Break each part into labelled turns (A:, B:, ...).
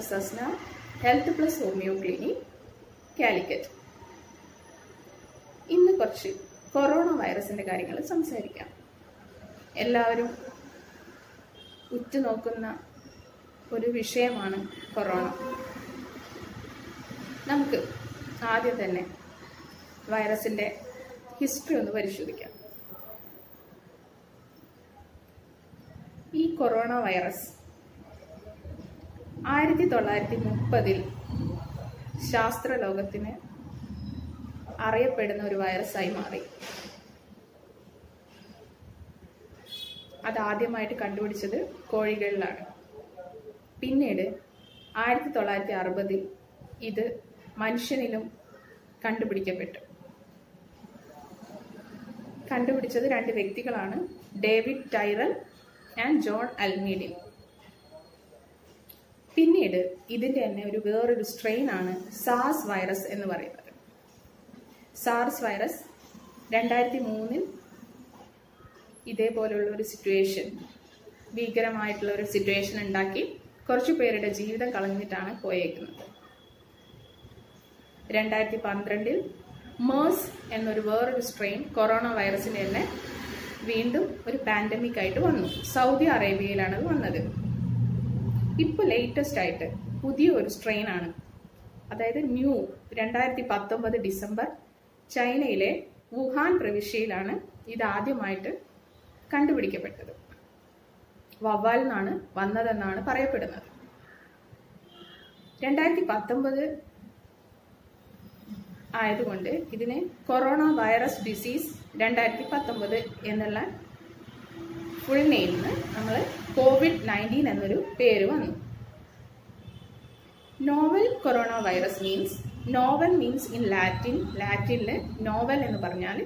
A: Doctor Sasna, health plus homeo clinic, Calicut. ഇന്ന് കുറച്ച് corona വൈറസിന്റെ കാര്യങ്ങൾ സംസാരിക്കാം. എല്ലാവരും ഉറ്റുനോക്കുന്ന ഒരു വിഷയമാണ് കൊറോണ. നമുക്ക് ആദ്യം തന്നെ വൈറസിന്റെ ഹിസ്റ്ററി ഒന്ന് പരിശോധിക്കാം. ഈ കൊറോണ വൈറസ് 1930 ശാസ്ത്രലോകത്തിന് അറിയപ്പെടുന്ന ഒരു വൈറസായി മാറി. അതാദ്യമായിട്ട് കണ്ടുപിടിച്ചത് കോഴികളിലാണ്. പിന്നീട് 1960 ഇത് മനുഷ്യനിലും കണ്ടുപിടിക്കപ്പെട്ടു. കണ്ടുപിടിച്ചത് 2 വ്യക്തികളാണ്, ഡേവിഡ് ടൈറൽ ആൻഡ് ജോൺ അൽമീഡിൻ. പിന്നീട് ഇതിന്റെ തന്നെ വേറൊരു സ്ട്രെയിൻ ആണ് സാർസ് വൈറസ് എന്ന് പറയുന്നത്. സാർസ് വൈറസ് 2003 ഇതേപോലുള്ള ഒരു സിറ്റുവേഷൻ, ഭീകരമായിട്ടുള്ള ഒരു സിറ്റുവേഷൻ ഉണ്ടാക്കി കുറച്ചു പേരുടെ ജീവിതം കളഞ്ഞിട്ടാണ് പോയേക്കുന്നത്. 2012 മേഴ്സ് എന്നൊരു വേറൊരു സ്ട്രെയിൻ കൊറോണ വൈറസിന്റെ തന്നെ വീണ്ടും ഒരു പാൻഡമിക് ആയിട്ട് വന്നു. സൗദി അറേബ്യയിലാണ് അത് വന്നത്. ഇപ്പോൾ ലേറ്റസ്റ്റ് ആയിട്ട് പുതിയ ഒരു സ്ട്രെയിൻ ആണ്, അതായത് 2019 ഡിസംബർ ചൈനയിലെ വുഹാൻ പ്രവിശ്യയിലാണ് ഇത് ആദ്യമായിട്ട് കണ്ടുപിടിക്കപ്പെട്ടത്. വവ്വാലിൽ നിന്നാണ് വന്നതെന്നാണ് പറയപ്പെടുന്നത്. 2019 ആയതുകൊണ്ട് ഇതിന് കൊറോണ വൈറസ് ഡിസീസ് 2019 എന്നുള്ള ഫുൾ നെയിമിന് നമ്മൾ COVID-19 എന്നൊരു പേര് വന്നു. Novel corona virus means, novel means in ലാറ്റിനില് നോവൽ എന്ന് പറഞ്ഞാൽ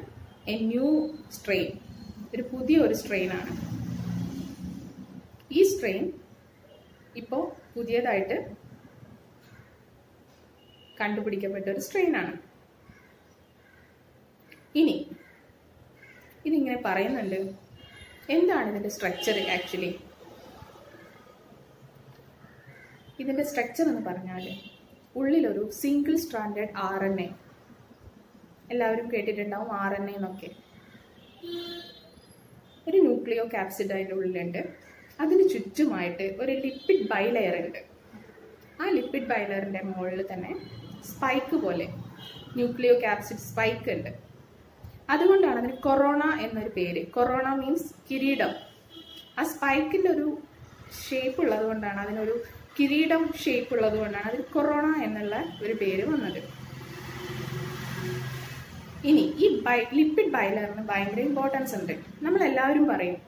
A: എ ന്യൂ സ്ട്രെയിൻ, ഒരു പുതിയൊരു സ്ട്രെയിൻ ആണ്. ഈ സ്ട്രെയിൻ ഇപ്പോൾ പുതിയതായിട്ട് കണ്ടുപിടിക്കപ്പെട്ട ഒരു സ്ട്രെയിൻ ആണ്. ഇനി ഇതിങ്ങനെ പറയുന്നുണ്ട്, എന്താണ് ഇതിന്റെ സ്ട്രക്ചർ? ആക്ച്വലി ഇതിന്റെ സ്ട്രക്ചർ എന്ന് പറഞ്ഞാൽ ഉള്ളിലൊരു സിംഗിൾ സ്ട്രാൻഡഡ് RNA, എല്ലാവരും കേട്ടിട്ടുണ്ടാവും RNA എന്നൊക്കെ. ഒരു ന്യൂക്ലിയോ ക്യാപ്സിഡ് അതിൻ്റെ ഉള്ളിലുണ്ട്. അതിന് ചുറ്റുമായിട്ട് ഒരു ലിപ്പിഡ് ബൈലെയർ ഉണ്ട്. ആ ലിപ്പിഡ് ബൈലെയറിന്റെ മുകളിൽ തന്നെ സ്പൈക്ക് പോലെ ന്യൂക്ലിയോ ക്യാപ്സിഡ് സ്പൈക്ക് ഉണ്ട്. അതുകൊണ്ടാണ് അതിന് കൊറോണ എന്നൊരു പേര്. കൊറോണ മീൻസ് കിരീടം. ആ സ്പൈക്കിന്റെ ഒരു ഷേപ്പ് ഉള്ളത് കൊണ്ടാണ്, അതിനൊരു കിരീടം ഷേപ്പ് ഉള്ളത് കൊണ്ടാണ് അതിന് കൊറോണ എന്നുള്ള ഒരു പേര് വന്നത്. ഇനി ഈ ലിപ്പിഡ് ബൈലെയറിന് ഭയങ്കര ഇമ്പോർട്ടൻസ് ഉണ്ട്. നമ്മളെല്ലാവരും പറയും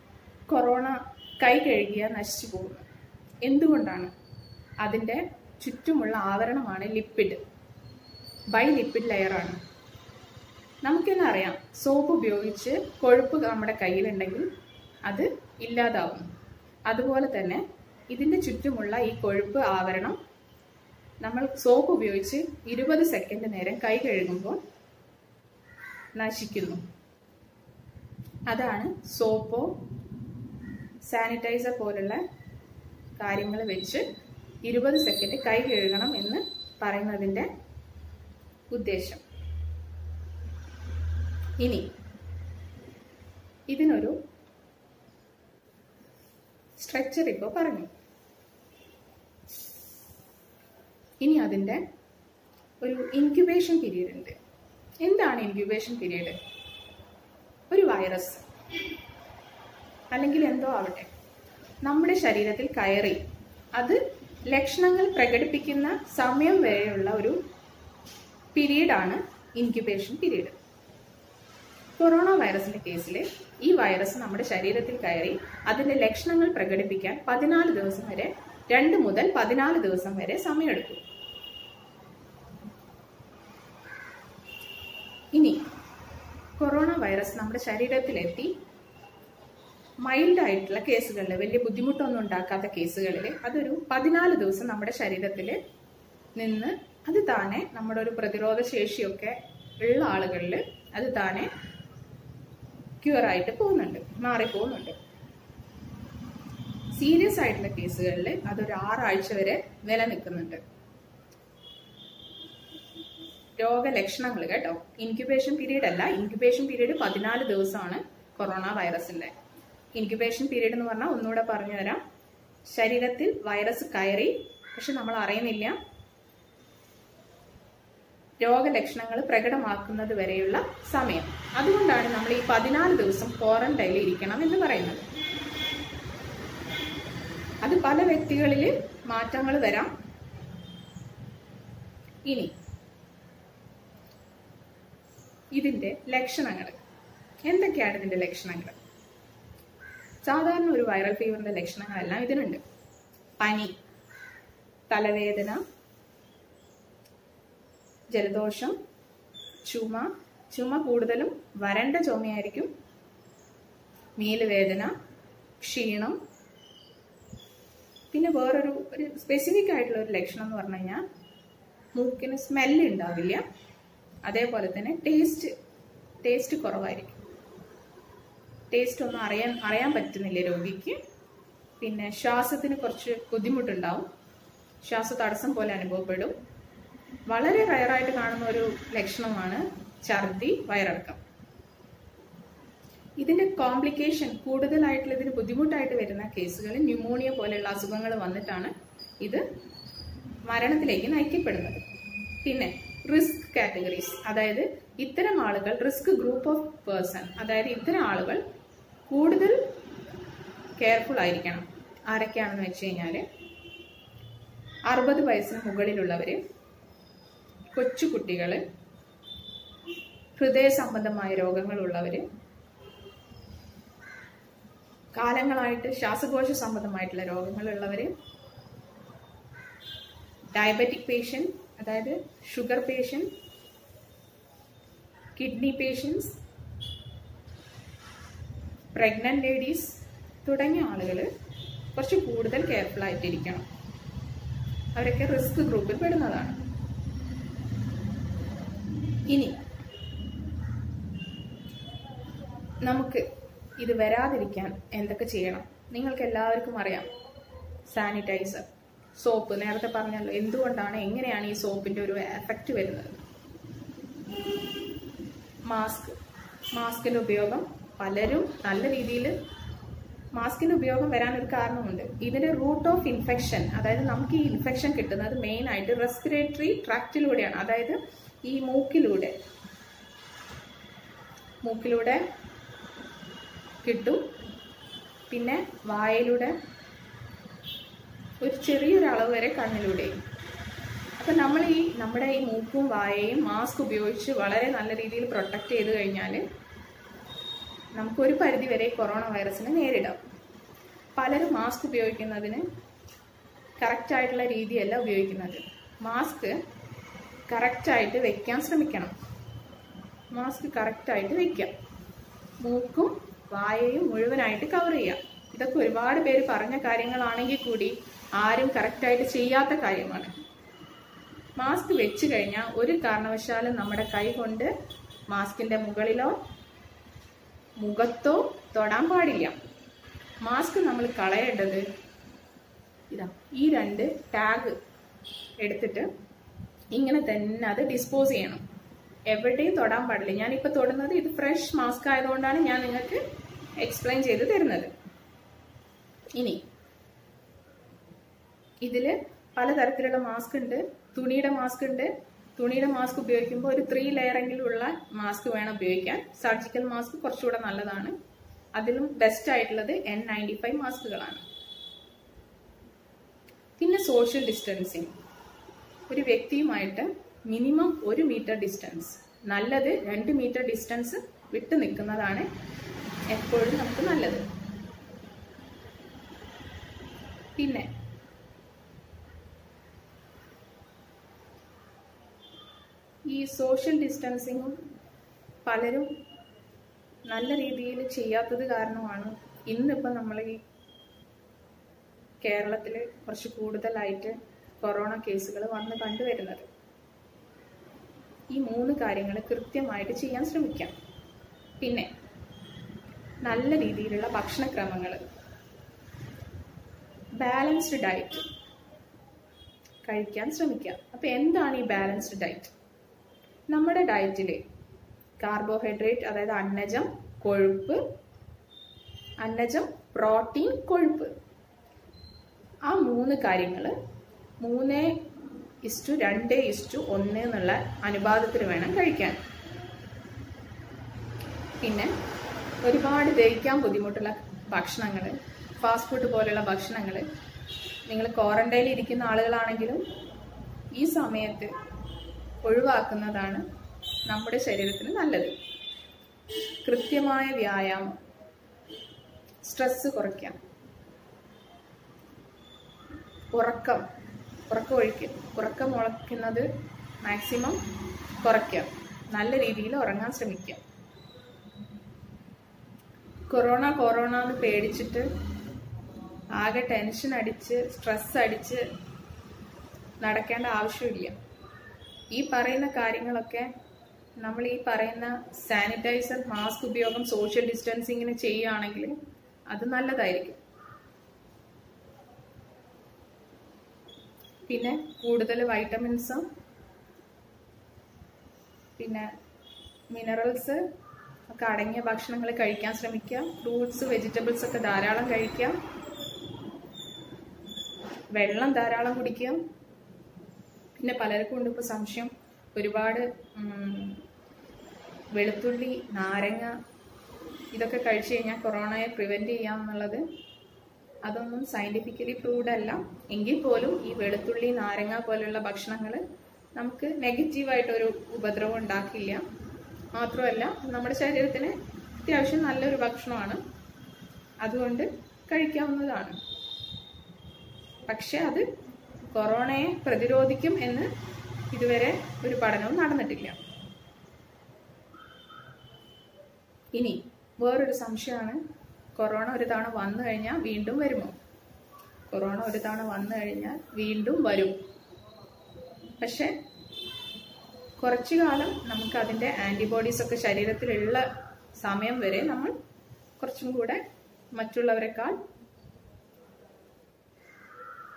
A: കൊറോണ കൈ കഴുകിയാൽ നശിച്ചു പോകുന്നു. എന്തുകൊണ്ടാണ്? അതിൻ്റെ ചുറ്റുമുള്ള ആവരണമാണ് ലിപ്പിഡ്, ലിപ്പിഡ് ലെയറാണ്. നമുക്കെന്നെ അറിയാം, സോപ്പ് ഉപയോഗിച്ച് കൊഴുപ്പ് നമ്മുടെ കയ്യിലുണ്ടെങ്കിൽ അത് ഇല്ലാതാവും. അതുപോലെ തന്നെ ഇതിൻ്റെ ചുറ്റുമുള്ള ഈ കൊഴുപ്പ് ആവരണം നമ്മൾ സോപ്പ് ഉപയോഗിച്ച് 20 സെക്കൻഡ് നേരം കൈ കഴുകുമ്പോൾ നശിക്കുന്നു. അതാണ് സോപ്പോ സാനിറ്റൈസർ പോലുള്ള കാര്യങ്ങൾ വെച്ച് 20 സെക്കൻഡ് കൈ കഴുകണം എന്ന് പറയുന്നതിൻ്റെ ഉദ്ദേശം. ഇനി ഇതിനൊരു സ്ട്രക്ചർ ഇപ്പോൾ പറഞ്ഞു. ഇനി അതിൻ്റെ ഒരു ഇൻക്യുബേഷൻ പീരീഡ് ഉണ്ട്. എന്താണ് ഇൻക്യുബേഷൻ പീരീഡ്? ഒരു വൈറസ് അല്ലെങ്കിൽ എന്തോ ആവട്ടെ നമ്മുടെ ശരീരത്തിൽ കയറി അത് ലക്ഷണങ്ങൾ പ്രകടിപ്പിക്കുന്ന സമയം വരെയുള്ള ഒരു പീരീഡാണ് ഇൻക്യുബേഷൻ പീരീഡ്. കൊറോണ വൈറസിന്റെ കേസിൽ ഈ വൈറസ് നമ്മുടെ ശരീരത്തിൽ കയറി അതിന്റെ ലക്ഷണങ്ങൾ പ്രകടിപ്പിക്കാൻ 14 ദിവസം വരെ, 2 മുതൽ 14 ദിവസം വരെ സമയമെടുക്കും. ഇനി കൊറോണ വൈറസ് നമ്മുടെ ശരീരത്തിലെത്തി മൈൽഡ് ആയിട്ടുള്ള കേസുകളിൽ, വലിയ ബുദ്ധിമുട്ടൊന്നും ഉണ്ടാക്കാത്ത കേസുകളിൽ അതൊരു 14 ദിവസം നമ്മുടെ ശരീരത്തിൽ നിന്ന് അത് താനെ, നമ്മുടെ ഒരു പ്രതിരോധ ശേഷിയൊക്കെ ഉള്ള ആളുകളിൽ അത് താനെ ക്യൂർ ആയിട്ട് പോകുന്നുണ്ട്, മാറിപ്പോകുന്നുണ്ട്. സീരിയസ് ആയിട്ടുള്ള കേസുകളിൽ അതൊരു 6 ആഴ്ച വരെ നിലനിൽക്കുന്നുണ്ട്. രോഗലക്ഷണങ്ങൾ കേട്ടോ, ഇൻക്യുബേഷൻ പീരീഡ് അല്ല. ഇൻക്യുബേഷൻ പീരീഡ് 14 ദിവസമാണ് കൊറോണ വൈറസിന്റെ. ഇൻക്യുബേഷൻ പീരീഡ് എന്ന് പറഞ്ഞാൽ ഒന്നുകൂടെ പറഞ്ഞു തരാം. ശരീരത്തിൽ വൈറസ് കയറി, പക്ഷെ നമ്മൾ അറിയുന്നില്ല. രോഗലക്ഷണങ്ങൾ പ്രകടമാക്കുന്നത് വരെയുള്ള സമയം. അതുകൊണ്ടാണ് നമ്മൾ ഈ 14 ദിവസം ക്വാറന്റൈനിൽ ഇരിക്കണം എന്ന് പറയുന്നത്. അത് പല വ്യക്തികളിൽ മാറ്റങ്ങൾ വരാം. ഇനി ഇതിന്റെ ലക്ഷണങ്ങൾ എന്തൊക്കെയാണ്? ഇതിന്റെ ലക്ഷണങ്ങൾ സാധാരണ ഒരു വൈറൽ ഫീവറിന്റെ ലക്ഷണങ്ങളെല്ലാം ഇതിനുണ്ട്. പനി, തലവേദന, ജലദോഷം, ചുമ കൂടുതലും വരണ്ട ചുമയായിരിക്കും, മേലുവേദന, ക്ഷീണം. പിന്നെ വേറൊരു സ്പെസിഫിക് ആയിട്ടുള്ള ഒരു ലക്ഷണം എന്ന് പറഞ്ഞു കഴിഞ്ഞാൽ മൂക്കിന് സ്മെല്ല് ഉണ്ടാവില്ല. അതേപോലെ തന്നെ ടേസ്റ്റ് കുറവായിരിക്കും. ടേസ്റ്റ് ഒന്നും അറിയാൻ പറ്റുന്നില്ല രോഗിക്ക്. പിന്നെ ശ്വാസത്തിന് കുറച്ച് ബുദ്ധിമുട്ടുണ്ടാവും, ശ്വാസതടസ്സം പോലെ അനുഭവപ്പെടും. വളരെ റയറായിട്ട് കാണുന്ന ഒരു ലക്ഷണമാണ് ഛർദി, വയറിളക്കം. ഇതിന്റെ കോംപ്ലിക്കേഷൻ കൂടുതലായിട്ടുള്ള ഇതിന് ബുദ്ധിമുട്ടായിട്ട് വരുന്ന കേസുകളിൽ ന്യൂമോണിയ പോലെയുള്ള അസുഖങ്ങൾ വന്നിട്ടാണ് ഇത് മരണത്തിലേക്ക് നയിക്കപ്പെടുന്നത്. പിന്നെ റിസ്ക് കാറ്റഗറീസ്, അതായത് ഇത്തരം ആളുകൾ, റിസ്ക് ഗ്രൂപ്പ് ഓഫ് പേഴ്സൺ, അതായത് ഇത്തരം ആളുകൾ കൂടുതൽ കെയർഫുൾ ആയിരിക്കണം. ആരൊക്കെയാണെന്ന് വെച്ച് കഴിഞ്ഞാൽ 60 വയസ്സിന് മുകളിലുള്ളവര്, കൊച്ചുകുട്ടികള്, ഹൃദയ സംബന്ധമായ രോഗങ്ങളുള്ളവര്, കാലങ്ങളായിട്ട് ശ്വാസകോശ സംബന്ധമായിട്ടുള്ള രോഗങ്ങളുള്ളവര്, ഡയബറ്റിക് പേഷ്യന്റ്, അതായത് sugar patient, kidney patients, pregnant ladies തുടങ്ങിയ ആളുകൾ കുറച്ച് കൂടുതൽ കെയർഫുൾ ആയിട്ടിരിക്കണം. അവരൊക്കെ റിസ്ക് ഗ്രൂപ്പിൽ പെടുന്നതാണ്. ഇനി നമുക്ക് ഇത് വരാതിരിക്കാൻ എന്തൊക്കെ ചെയ്യണം? നിങ്ങൾക്ക് എല്ലാവർക്കും അറിയാം, സാനിറ്റൈസർ, സോപ്പ്. നേരത്തെ പറഞ്ഞല്ലോ എന്തുകൊണ്ടാണ്, എങ്ങനെയാണ് ഈ സോപ്പിന്റെ ഒരു എഫക്റ്റ് വരുന്നത്. മാസ്കിന്റെ ഉപയോഗം, പലരും നല്ല രീതിയിൽ മാസ്കിന്റെ ഉപയോഗം വരാനൊരു കാരണമുണ്ട്. ഇതിന്റെ റൂട്ട് ഓഫ് ഇൻഫെക്ഷൻ, അതായത് നമുക്ക് ഈ ഇൻഫെക്ഷൻ കിട്ടുന്നത് മെയിൻ ആയിട്ട് റെസ്പിറേറ്ററി ട്രാക്റ്റിലൂടെയാണ്. അതായത് ഈ മൂക്കിലൂടെ കിട്ടും. പിന്നെ വായയിലൂടെ, ഒരു ചെറിയൊരു അളവ് വരെ കണ്ണിലൂടെയും. അപ്പൊ നമ്മൾ നമ്മുടെ ഈ മൂക്കും വായയും മാസ്ക് ഉപയോഗിച്ച് വളരെ നല്ല രീതിയിൽ പ്രൊട്ടക്ട് ചെയ്ത് കഴിഞ്ഞാൽ നമുക്കൊരു പരിധി വരെ കൊറോണ വൈറസിനെ നേരിടാം. പലരും മാസ്ക് ഉപയോഗിക്കുന്നതിന് കറക്റ്റായിട്ടുള്ള രീതിയല്ല ഉപയോഗിക്കുന്നത്. മാസ്ക് കറക്റ്റായിട്ട് വെക്കാൻ ശ്രമിക്കണം. മാസ്ക് കറക്റ്റായിട്ട് വെക്കാം. മൂക്കും വായയും മുഴുവനായിട്ട് കവർ ചെയ്യാം. ഇതൊക്കെ ഒരുപാട് പേര് പറഞ്ഞ കാര്യങ്ങളാണെങ്കിൽ കൂടി ആരും കറക്റ്റായിട്ട് ചെയ്യാത്ത കാര്യമാണ്. മാസ്ക് വെച്ച് കഴിഞ്ഞാൽ ഒരു കാരണവശാലും നമ്മുടെ കൈ കൊണ്ട് മാസ്കിന്റെ മുകളിലോ മുഖത്തോ തൊടാൻ പാടില്ല. മാസ്ക് നമ്മൾ കളയേണ്ടത് ഈ 2 ടാഗ് എടുത്തിട്ട് ഇങ്ങനെ തന്നെ അത് ഡിസ്പോസ് ചെയ്യണം. എവിടെയും തൊടാൻ പാടില്ല. ഞാനിപ്പോൾ തൊടുന്നത് ഇത് ഫ്രഷ് മാസ്ക് ആയതുകൊണ്ടാണ് ഞാൻ നിങ്ങൾക്ക് എക്സ്പ്ലെയിൻ ചെയ്ത് തരുന്നത്. ഇനി ഇതില് പലതരത്തിലുള്ള മാസ്ക് ഉണ്ട്. തുണിയുടെ മാസ്ക് ഉണ്ട്. തുണിയുടെ മാസ്ക് ഉപയോഗിക്കുമ്പോൾ ഒരു 3 ലെയറെങ്കിലും ഉള്ള മാസ്ക് വേണം ഉപയോഗിക്കാൻ. സർജിക്കൽ മാസ്ക് കുറച്ചുകൂടെ നല്ലതാണ്. അതിലും ബെസ്റ്റ് ആയിട്ടുള്ളത് N95 മാസ്കുകളാണ്. പിന്നെ സോഷ്യൽ ഡിസ്റ്റൻസിങ്, ഒരു വ്യക്തിയുമായിട്ട് മിനിമം 1 മീറ്റർ ഡിസ്റ്റൻസ്, നല്ലത് 2 മീറ്റർ ഡിസ്റ്റൻസ് വിട്ടു നിൽക്കുന്നതാണ് എപ്പോഴും നമുക്ക് നല്ലത്. പിന്നെ ഈ സോഷ്യൽ ഡിസ്റ്റൻസിങ്ങും പലരും നല്ല രീതിയിൽ ചെയ്യാത്തത് കാരണമാണ് ഇന്നിപ്പോൾ നമ്മൾ ഈ കേരളത്തിൽ കുറച്ച് കൂടുതലായിട്ട് കൊറോണ കേസുകൾ വന്ന് കണ്ടുവരുന്നത്. ഈ 3 കാര്യങ്ങൾ കൃത്യമായിട്ട് ചെയ്യാൻ ശ്രമിക്കാം. പിന്നെ നല്ല രീതിയിലുള്ള ഭക്ഷണക്രമങ്ങൾ, ബാലൻസ്ഡ് ഡയറ്റ് കഴിക്കാൻ ശ്രമിക്കുക. അപ്പോൾ എന്താണ് ഈ ബാലൻസ്ഡ് ഡയറ്റ്? നമ്മുടെ ഡയറ്റിൽ കാർബോഹൈഡ്രേറ്റ്, അതായത് അന്നജം, കൊഴുപ്പ്, അന്നജം, പ്രോട്ടീൻ, കൊഴുപ്പ്, ആ 3 കാര്യങ്ങൾ 3:2:1 എന്നുള്ള അനുപാതത്തിൽ വേണം കഴിക്കാൻ. പിന്നെ ഒരുപാട് ദഹിക്കാൻ ബുദ്ധിമുട്ടുള്ള ഭക്ഷണങ്ങൾ, ഫാസ്റ്റ് ഫുഡ് പോലുള്ള ഭക്ഷണങ്ങൾ നിങ്ങൾ ക്വാറന്റൈനിൽ ഇരിക്കുന്ന ആളുകളാണെങ്കിലും ഈ സമയത്ത് ഒഴിവാക്കുന്നതാണ് നമ്മുടെ ശരീരത്തിന് നല്ലത്. കൃത്യമായ വ്യായാമം, സ്ട്രെസ് കുറയ്ക്കാം, ഉറക്കം ഉളയ്ക്കുന്നത് മാക്സിമം കുറയ്ക്കാം, നല്ല രീതിയിൽ ഉറങ്ങാൻ ശ്രമിക്കാം. കൊറോണ എന്ന് പേടിച്ചിട്ട് ആകെ ടെൻഷൻ അടിച്ച് സ്ട്രെസ് അടിച്ച് നടക്കേണ്ട ആവശ്യമില്ല. ഈ പറയുന്ന കാര്യങ്ങളൊക്കെ നമ്മൾ ഈ പറയുന്ന സാനിറ്റൈസർ, മാസ്ക് ഉപയോഗം, സോഷ്യൽ ഡിസ്റ്റൻസിങ്ങിന് ചെയ്യുകയാണെങ്കിൽ അത് നല്ലതായിരിക്കും. പിന്നെ കൂടുതൽ വൈറ്റമിൻസും പിന്നെ മിനറൽസ് ഒക്കെ അടങ്ങിയ ഭക്ഷണങ്ങൾ കഴിക്കാൻ ശ്രമിക്കുക. ഫ്രൂട്ട്സ്, വെജിറ്റബിൾസ് ഒക്കെ ധാരാളം കഴിക്കുക. വെള്ളം ധാരാളം കുടിക്കുക. പിന്നെ പലർക്കും ഉണ്ട് ഇപ്പോൾ സംശയം, ഒരുപാട് വെളുത്തുള്ളി, നാരങ്ങ ഇതൊക്കെ കഴിച്ചു കഴിഞ്ഞാൽ കൊറോണയെ പ്രിവെന്റ് ചെയ്യാം എന്നുള്ളത്. അതൊന്നും സയന്റിഫിക്കലി പ്രൂവ്ഡ് അല്ല. എങ്കിൽ പോലും ഈ വെളുത്തുള്ളി, നാരങ്ങ പോലെയുള്ള ഭക്ഷണങ്ങൾ നമുക്ക് നെഗറ്റീവായിട്ടൊരു ഉപദ്രവം ഉണ്ടാക്കില്ല. മാത്രമല്ല നമ്മുടെ ശരീരത്തിന് അത്യാവശ്യം നല്ലൊരു ഭക്ഷണമാണ്, അതുകൊണ്ട് കഴിക്കാവുന്നതാണ്. പക്ഷെ അത് കൊറോണയെ പ്രതിരോധിക്കും എന്ന് ഇതുവരെ ഒരു പഠനവും നടന്നിട്ടില്ല. ഇനി വേറൊരു സംശയമാണ്, കൊറോണ ഒരു തവണ വന്നു കഴിഞ്ഞാൽ വീണ്ടും വരുമോ? കൊറോണ ഒരു തവണ വന്നു കഴിഞ്ഞാൽ വീണ്ടും വരും. പക്ഷെ കുറച്ചു കാലം നമുക്ക് അതിൻ്റെ ആൻറ്റിബോഡീസ് ഒക്കെ ശരീരത്തിലുള്ള സമയം വരെ നമ്മൾ കുറച്ചും കൂടെ മറ്റുള്ളവരെക്കാൾ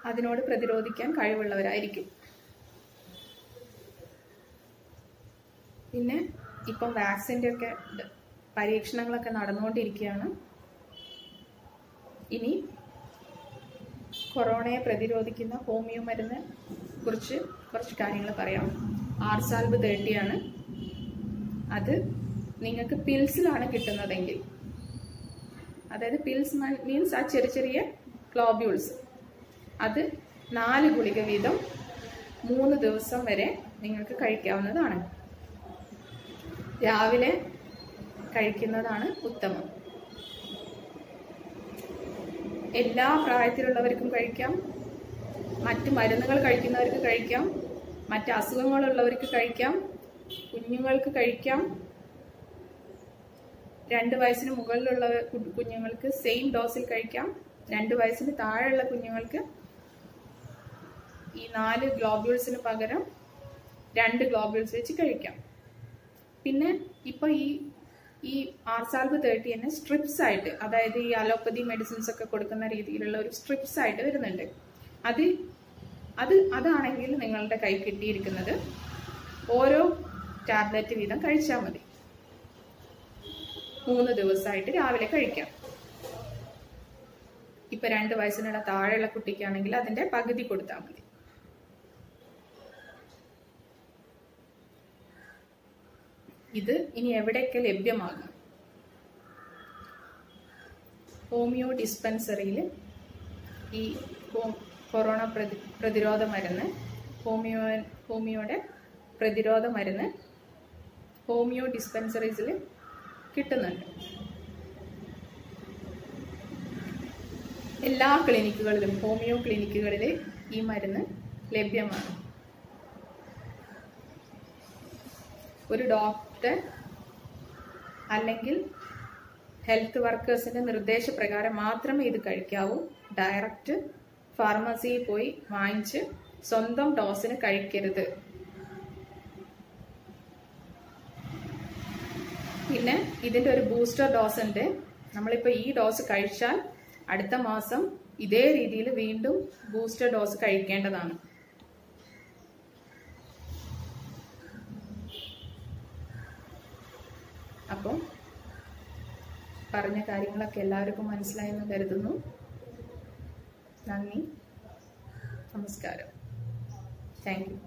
A: അതിനോട് പ്രതിരോധിക്കാൻ കഴിവുള്ളവരായിരിക്കും. പിന്നെ ഇപ്പം വാക്സിൻ്റെ ഒക്കെ പരീക്ഷണങ്ങളൊക്കെ നടന്നുകൊണ്ടിരിക്കുകയാണ്. ഇനി കൊറോണയെ പ്രതിരോധിക്കുന്ന ഹോമിയോ മരുന്ന് കുറിച്ച് കുറച്ച് കാര്യങ്ങൾ പറയാം. ആർസാൽബ് 30 ആണ്. അത് നിങ്ങൾക്ക് പിൽസിലാണ് കിട്ടുന്നതെങ്കിൽ, അതായത് പിൽസ് മീൻസ് ആ ചെറിയ ചെറിയ ഗ്ലോബ്യൂൾസ്, അത് 4 ഗുളിക വീതം 3 ദിവസം വരെ നിങ്ങൾക്ക് കഴിക്കാവുന്നതാണ്. രാവിലെ കഴിക്കുന്നതാണ് ഉത്തമം. എല്ലാ പ്രായത്തിലുള്ളവർക്കും കഴിക്കാം, മറ്റ് മരുന്നുകൾ കഴിക്കുന്നവർക്ക് കഴിക്കാം, മറ്റ് അസുഖങ്ങളുള്ളവർക്ക് കഴിക്കാം, കുഞ്ഞുങ്ങൾക്ക് കഴിക്കാം. 2 വയസ്സിന് മുകളിലുള്ള കുഞ്ഞുങ്ങൾക്ക് സെയിം ഡോസിൽ കഴിക്കാം. 2 വയസ്സിന് താഴെയുള്ള കുഞ്ഞുങ്ങൾക്ക് ഈ 4 ഗ്ലോബ്യൂൾസിന് പകരം 2 ഗ്ലോബ്യൂൾസ് വെച്ച് കഴിക്കാം. പിന്നെ ഇപ്പൊ ഈ ആർസാൽബ് 30 തന്നെ സ്ട്രിപ്സ് ആയിട്ട്, അതായത് ഈ അലോപ്പതി മെഡിസിൻസ് ഒക്കെ കൊടുക്കുന്ന രീതിയിലുള്ള ഒരു സ്ട്രിപ്സ് ആയിട്ട് വരുന്നുണ്ട്. അതാണെങ്കിൽ നിങ്ങളുടെ കൈ കിട്ടിയിരിക്കുന്നത് ഓരോ ടാബ്ലറ്റ് വീതം കഴിച്ചാൽ മതി. 3 ദിവസമായിട്ട് രാവിലെ കഴിക്കാം. ഇപ്പൊ 2 വയസ്സിനുള്ള താഴെയുള്ള കുട്ടിക്കാണെങ്കിൽ അതിന്റെ പകുതി കൊടുത്താൽ മതി. ഇത് ഇനി എവിടെയൊക്കെ ലഭ്യമാകും? ഹോമിയോ ഡിസ്പെൻസറിയിൽ ഈ കൊറോണ പ്രതിരോധ മരുന്ന്, ഹോമിയോയുടെ പ്രതിരോധ മരുന്ന് ഹോമിയോ ഡിസ്പെൻസറീസിൽ കിട്ടുന്നുണ്ട്. എല്ലാ ക്ലിനിക്കുകളിലും, ഹോമിയോ ക്ലിനിക്കുകളിൽ ഈ മരുന്ന് ലഭ്യമാണ്. ഒരു ഡോക്ടർ അല്ലെങ്കിൽ ഹെൽത്ത് വർക്കേഴ്സിന്റെ നിർദ്ദേശപ്രകാരം മാത്രമേ ഇത് കഴിക്കാവൂ. ഡയറക്റ്റ് ഫാർമസിയിൽ പോയി വാങ്ങിച്ച് സ്വന്തം ഡോസിന് കഴിക്കരുത്. പിന്നെ ഇതിന്റെ ഒരു ബൂസ്റ്റർ ഡോസ് ഉണ്ട്. നമ്മളിപ്പോൾ ഈ ഡോസ് കഴിച്ചാൽ അടുത്ത മാസം ഇതേ രീതിയിൽ വീണ്ടും ബൂസ്റ്റർ ഡോസ് കഴിക്കേണ്ടതാണ്. അപ്പോൾ പറഞ്ഞ കാര്യങ്ങളൊക്കെ എല്ലാവർക്കും മനസ്സിലായെന്ന് കരുതുന്നു. നന്ദി, നമസ്കാരം. Thank you.